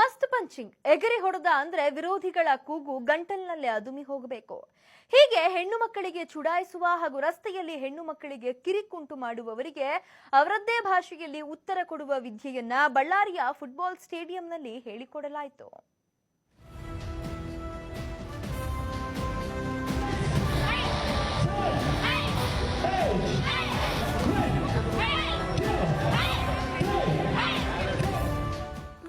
ಮಸ್ತ್ ಪಂಚಿಂಗ್ ಎಗರಿ ಹೊಡೆದ ಅಂದ್ರೆ ವಿರೋಧಿಗಳ ಕೂಗು ಗಂಟಲಿನಲ್ಲೇ ಅದುಮಿ ಹೋಗಬೇಕು. ಹೀಗೆ ಹೆಣ್ಣು ಮಕ್ಕಳಿಗೆ ಚುಡಾಯಿಸುವ ಹಾಗೂ ರಸ್ತೆಯಲ್ಲಿ ಹೆಣ್ಣು ಮಕ್ಕಳಿಗೆ ಕಿರಿಕುಂಟು ಮಾಡುವವರಿಗೆ ಅವರದ್ದೇ ಭಾಷೆಯಲ್ಲಿ ಉತ್ತರ ಕೊಡುವ ವಿದ್ಯೆಯನ್ನ ಬಳ್ಳಾರಿಯ ಫುಟ್ಬಾಲ್ ಸ್ಟೇಡಿಯಂನಲ್ಲಿ ಹೇಳಿಕೊಡಲಾಯಿತು.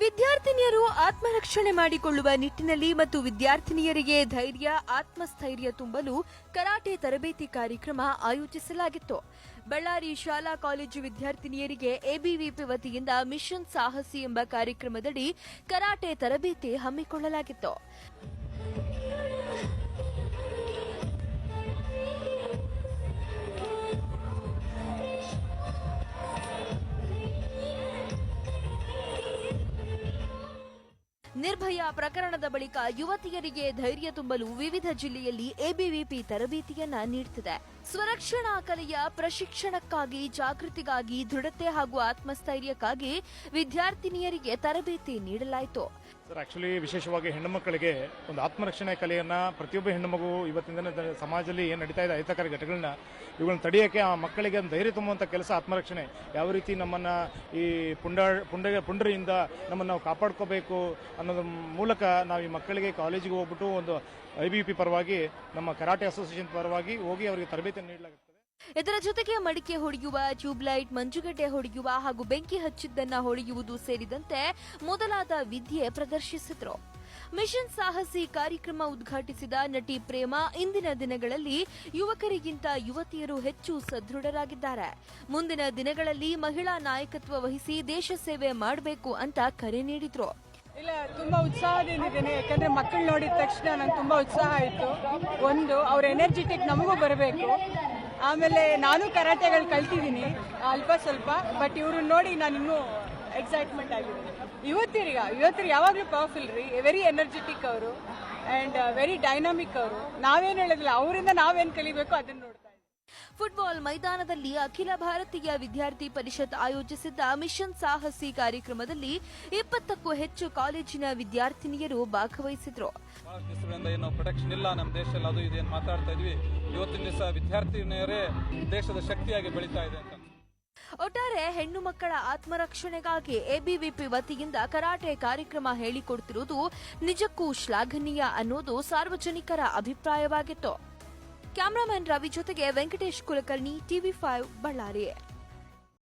ವಿದ್ಯಾರ್ಥಿನಿಯರು ಆತ್ಮರಕ್ಷಣೆ ಮಾಡಿಕೊಳ್ಳುವ ನಿಟ್ಟಿನಲ್ಲಿ ಮತ್ತು ವಿದ್ಯಾರ್ಥಿನಿಯರಿಗೆ ಧೈರ್ಯ ಆತ್ಮಸ್ಥೈರ್ಯ ತುಂಬಲು ಕರಾಟೆ ತರಬೇತಿ ಕಾರ್ಯಕ್ರಮ ಆಯೋಜಿಸಲಾಗಿತ್ತು. ಬಳ್ಳಾರಿ ಶಾಲಾ ಕಾಲೇಜು ವಿದ್ಯಾರ್ಥಿನಿಯರಿಗೆ ಎಬಿವಿಪಿ ವತಿಯಿಂದ ಮಿಷನ್ ಸಾಹಸಿ ಎಂಬ ಕಾರ್ಯಕ್ರಮದಡಿ ಕರಾಟೆ ತರಬೇತಿ ಹಮ್ಮಿಕೊಳ್ಳಲಾಗಿತ್ತು. ನಿರ್ಭಯ ಪ್ರಕರಣದ ಬಳಿಕ ಯುವತಿಯರಿಗೆ ಧೈರ್ಯ ತುಂಬಲು ವಿವಿಧ ಜಿಲ್ಲೆಯಲ್ಲಿ ಎಬಿವಿಪಿ ತರಬೇತಿಯನ್ನ ನೀಡುತ್ತಿದೆ. ಸ್ವರಕ್ಷಣಾ ಕಲೆಯ ಪ್ರಶಿಕ್ಷಣಕ್ಕಾಗಿ, ಜಾಗೃತಿಗಾಗಿ, ದೃಢತೆ ಹಾಗೂ ಆತ್ಮಸ್ಥೈರ್ಯಕ್ಕಾಗಿ ವಿದ್ಯಾರ್ಥಿನಿಯರಿಗೆ ತರಬೇತಿ ನೀಡಲಾಯಿತು. ಸರ್, ಆಕ್ಚುಲಿ ವಿಶೇಷವಾಗಿ ಹೆಣ್ಣು ಮಕ್ಕಳಿಗೆ ಒಂದು ಆತ್ಮರಕ್ಷಣೆ ಕಲೆಯನ್ನ ಪ್ರತಿಯೊಬ್ಬ ಹೆಣ್ಣು ಮಗು ಇವತ್ತಿನ ಸಮಾಜದಲ್ಲಿ ಏನು ನಡೀತಾ ಇದೆ ಅಹಿತಕರ ಘಟನೆಗಳನ್ನ ಇವುಗಳನ್ನ ತಡೆಯೋಕೆ ಆ ಮಕ್ಕಳಿಗೆ ಧೈರ್ಯ ತುಂಬುವಂಥ ಕೆಲಸ ಆತ್ಮರಕ್ಷಣೆ. ಯಾವ ರೀತಿ ನಮ್ಮನ್ನ ಈ ಪುಂಡರಿಯಿಂದ ನಮ್ಮನ್ನು ನಾವು ಕಾಪಾಡ್ಕೋಬೇಕು ಅನ್ನೋದ್ರ ಮೂಲಕ ನಾವು ಈ ಮಕ್ಕಳಿಗೆ ಕಾಲೇಜಿಗೆ ಹೋಗ್ಬಿಟ್ಟು ಒಂದು ಐಬಿಪಿ ಪರವಾಗಿ ನಮ್ಮ ಕರಾಟೆ ಅಸೋಸಿಯೇಷನ್ ಪರವಾಗಿ ಹೋಗಿ ಅವರಿಗೆ ತರಬೇತಿ ನೀಡಲಾಗುತ್ತದೆ. ಇದರ ಜೊತೆಗೆ ಮಡಿಕೆ ಹೊಡೆಯುವ, ಟ್ಯೂಬ್ಲೈಟ್, ಮಂಜುಗಡ್ಡೆ ಹೊಡೆಯುವ ಹಾಗೂ ಬೆಂಕಿ ಹಚ್ಚಿದ್ದನ್ನ ಹೊಡೆಯುವುದು ಸೇರಿದಂತೆ ಮೊದಲಾದ ವಿದ್ಯೆ ಪ್ರದರ್ಶಿಸಿದ್ರು. ಮಿಷನ್ ಸಾಹಸಿ ಕಾರ್ಯಕ್ರಮ ಉದ್ಘಾಟಿಸಿದ ನಟಿ ಪ್ರೇಮಾ, ಇಂದಿನ ದಿನಗಳಲ್ಲಿ ಯುವಕರಿಗಿಂತ ಯುವತಿಯರು ಹೆಚ್ಚು ಸದೃಢರಾಗಿದ್ದಾರೆ. ಮುಂದಿನ ದಿನಗಳಲ್ಲಿ ಮಹಿಳಾ ನಾಯಕತ್ವ ವಹಿಸಿ ದೇಶ ಸೇವೆ ಮಾಡಬೇಕು ಅಂತ ಕರೆ ನೀಡಿದ್ರು. ಇಲ್ಲ, ತುಂಬಾ ಉತ್ಸಾಹದಿಂದಿದ್ದೇನೆ. ಯಾಕಂದ್ರೆ ಮಕ್ಕಳು ನೋಡಿದ ತಕ್ಷಣ ನಂಗೆ ತುಂಬಾ ಉತ್ಸಾಹ ಆಯಿತು. ಒಂದು, ಅವ್ರ ಎನರ್ಜಿಟಿಕ್ ನಮಗೂ ಬರಬೇಕು. ಆಮೇಲೆ ನಾನು ಕರಾಟೆಗಳು ಕಲ್ತಿದ್ದೀನಿ ಅಲ್ಪ ಸ್ವಲ್ಪ, ಬಟ್ ಇವ್ರನ್ನ ನೋಡಿ ನಾನು ಇನ್ನೂ ಎಕ್ಸೈಟ್ಮೆಂಟ್ ಆಗಿದ್ದೀನಿ. ಯುವತಿರಿಗೆ ಯಾವಾಗಲೂ ಪವರ್ಫುಲ್ ರೀ, ವೆರಿ ಎನರ್ಜೆಟಿಕ್ ಅವರು ಆ್ಯಂಡ್ ವೆರಿ ಡೈನಾಮಿಕ್ ಅವರು. ನಾವೇನು ಹೇಳೋದಿಲ್ಲ, ಅವರಿಂದ ನಾವೇನು ಕಲಿಬೇಕು ಅದನ್ನು ನೋಡ್ತಾ ಇದ್ದೀವಿ. ಫುಟ್ಬಾಲ್ ಮೈದಾನದಲ್ಲಿ ಅಖಿಲ ಭಾರತೀಯ ವಿದ್ಯಾರ್ಥಿ ಪರಿಷತ್ ಆಯೋಜಿಸಿದ್ದ ಮಿಷನ್ ಸಾಹಸಿ ಕಾರ್ಯಕ್ರಮದಲ್ಲಿ 20ಕ್ಕೂ ಹೆಚ್ಚು ಕಾಲೇಜಿನ ವಿದ್ಯಾರ್ಥಿನಿಯರು ಭಾಗವಹಿಸಿದ್ರು. ಏನು ಪ್ರೊಟೆಕ್ಷನ್ ಇಲ್ಲ ನಮ್ಮ ದೇಶದಲ್ಲಿ, ಅದು ಇದೇನು ಮಾತಾಡ್ತಾ ಇದ್ವಿ. ಇವತ್ತಿನ ದಿವಸ ವಿದ್ಯಾರ್ಥಿನಿಯರೇ ದೇಶದ ಶಕ್ತಿಯಾಗಿ ಬೆಳೀತಾ ಇದೆ ಅಂತ. ಒಟ್ಟಾರೆ ಹೆಣ್ಣು ಮಕ್ಕಳ ಆತ್ಮರಕ್ಷಣೆಗಾಗಿ ಎಬಿವಿಪಿ ವತಿಯಿಂದ ಕರಾಟೆ ಕಾರ್ಯಕ್ರಮ ಹೇಳಿಕೊಡುತ್ತಿರುವುದು ನಿಜಕ್ಕೂ ಶ್ಲಾಘನೀಯ ಅನ್ನೋದು ಸಾರ್ವಜನಿಕರ ಅಭಿಪ್ರಾಯವಾಗಿತ್ತು. ಕ್ಯಾಮರಾಮನ್ ರವಿ ಜೊತೆಗೆ ವೆಂಕಟೇಶ್ ಕುಲಕರ್ಣಿ, ಟಿವಿ5 ಬಳ್ಳಾರಿ.